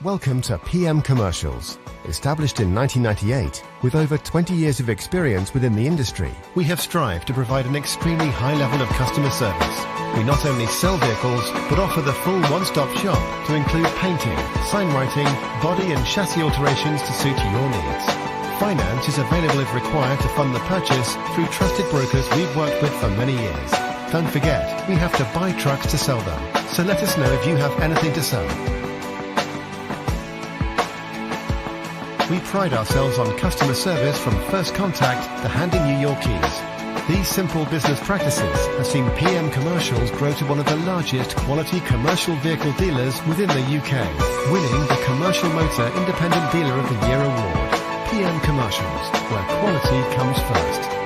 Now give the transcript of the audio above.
Welcome to PM Commercials. Established in 1998, with over 20 years of experience within the industry, we have strived to provide an extremely high level of customer service. We not only sell vehicles, but offer the full one-stop shop to include painting, sign writing, body and chassis alterations to suit your needs. Finance is available if required to fund the purchase through trusted brokers we've worked with for many years. Don't forget, we have to buy trucks to sell them, so let us know if you have anything to sell. We pride ourselves on customer service from first contact to handing you your keys. These simple business practices have seen PM Commercials grow to one of the largest quality commercial vehicle dealers within the UK, winning the Commercial Motor Independent Dealer of the Year award. PM Commercials, where quality comes first.